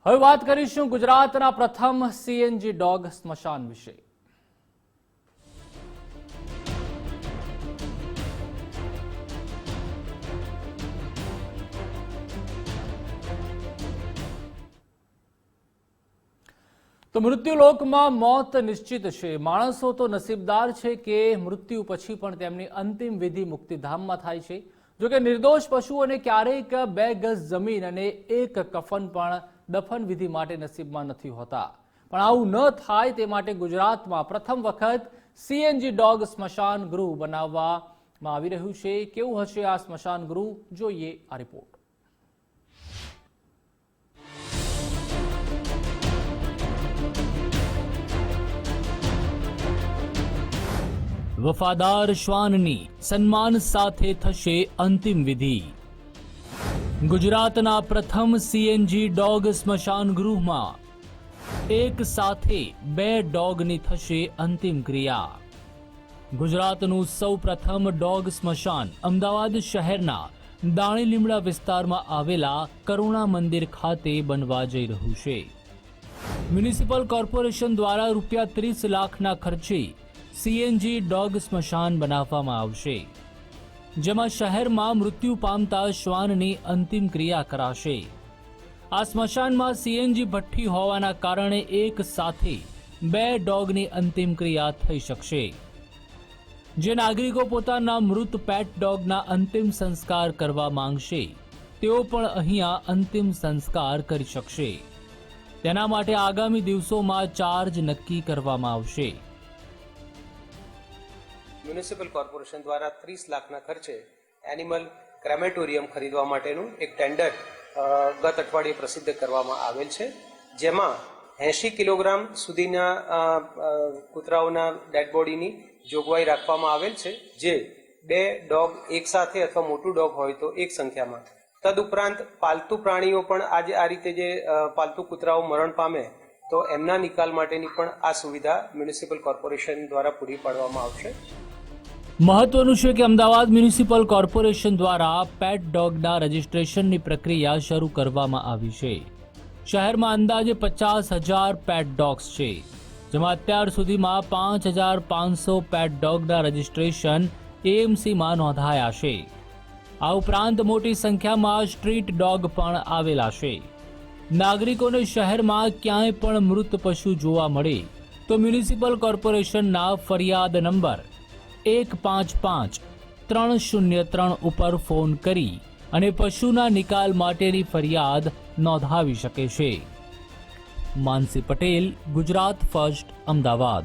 હવે વાત કરીશું ગુજરાતના પ્રથમ સીએનજી ડોગ સ્મશાન વિશે। તો મૃત્યુલોકમાં મોત નિશ્ચિત છે। માણસો તો નસીબદાર છે કે મૃત્યુ પછી પણ તેમની અંતિમ વિધિ મુક્તિધામમાં થાય છે। જો કે નિર્દોષ પશુઓને ક્યારેક 2 ગજ જમીન અને 1 કફન પણ દફન વિધિ માટે નસીબમાં નથી હોતા। પણ આવું ન થાય તે માટે ગુજરાતમાં પ્રથમ વખત સીએનજી ડોગ સ્મશાન ગૃહ બનાવવામાં આવી રહ્યું છે। કેવું હશે આ સ્મશાન ગૃહ, જોઈએ આ રિપોર્ટ। વફાદાર શ્વાનની સન્માન સાથે થશે અંતિમ વિધિ। ગુજરાતના પ્રથમ સીએનજી ડોગ સ્મશાન ગૃહમાં એક સાથે 2 ડોગની થશે અંતિમ ક્રિયા। ગુજરાતનું સૌપ્રથમ ડોગ સ્મશાન અમદાવાદ શહેરના દાણી લીમડા વિસ્તારમાં આવેલા કરુણા મંદિર ખાતે બનવા જઈ રહ્યું છે। મ્યુનિસિપલ કોર્પોરેશન દ્વારા રૂપિયા 30 લાખના ખર્ચે સીએનજી ડોગ સ્મશાન બનાવવામાં આવશે, જેમાં શહેરમાં મૃત્યુ પામતા શ્વાનની અંતિમ ક્રિયા કરાશે। આ સ્મશાનમાં સીએનજી ભઠ્ઠી હોવાના કારણે એક સાથે 2 ડોગની અંતિમ ક્રિયા થઈ શકશે। જે નાગરિકો પોતાના મૃત પેટ ડોગના અંતિમ સંસ્કાર કરવા માંગશે તેઓ પણ અહીંયા અંતિમ સંસ્કાર કરી શકશે। તેના માટે આગામી દિવસોમાં ચાર્જ નક્કી કરવામાં આવશે। મ્યુનિસિપલ કોર્પોરેશન દ્વારા 30 લાખના ખર્ચે એનિમલ ક્રેમેટોરિયમ ખરીદવા માટેનું એક ટેન્ડર ગત અઠવાડિયે પ્રસિદ્ધ કરવામાં આવેલ છે, જેમાં 80 કિલોગ્રામ સુધીના કૂતરાઓના ડેડ બોડીની જોગવાઈ રાખવામાં આવેલ છે, જે 2 ડોગ એક સાથે અથવા મોટું ડોગ હોય તો એક સંખ્યામાં। તદુપરાંત પાલતુ પ્રાણીઓ પણ આજે આ રીતે જે પાલતુ કૂતરાઓ મરણ પામે તો એમના નિકાલ માટેની પણ આ સુવિધા મ્યુનિસિપલ કોર્પોરેશન દ્વારા પૂરી પાડવામાં આવશે। મહત્વનું છે કે અમદાવાદ મ્યુનિસિપલ કોર્પોરેશન દ્વારા પેટ ડોગના રજીસ્ટ્રેશનની પ્રક્રિયા શરૂ કરવામાં આવી છે। શહેરમાં અંદાજે 50,000 પેટ ડોગ્સ છે, જેમાં અત્યાર સુધીમાં 5,500 પેટ ડોગના રજીસ્ટ્રેશન એએમસીમાં નોંધાયા છે। આ ઉપરાંત મોટી સંખ્યામાં સ્ટ્રીટ ડોગ પણ આવેલા છે। નાગરિકોને શહેરમાં ક્યાંય પણ મૃત પશુ જોવા મળે તો મ્યુનિસિપલ કોર્પોરેશનના ફરિયાદ નંબર 155-303 ઉપર ફોન કરી અને પશુના નિકાલ માટેની ફરિયાદ નોંધાવી શકે છે। માનસી પટેલ, ગુજરાત ફર્સ્ટ, અમદાવાદ।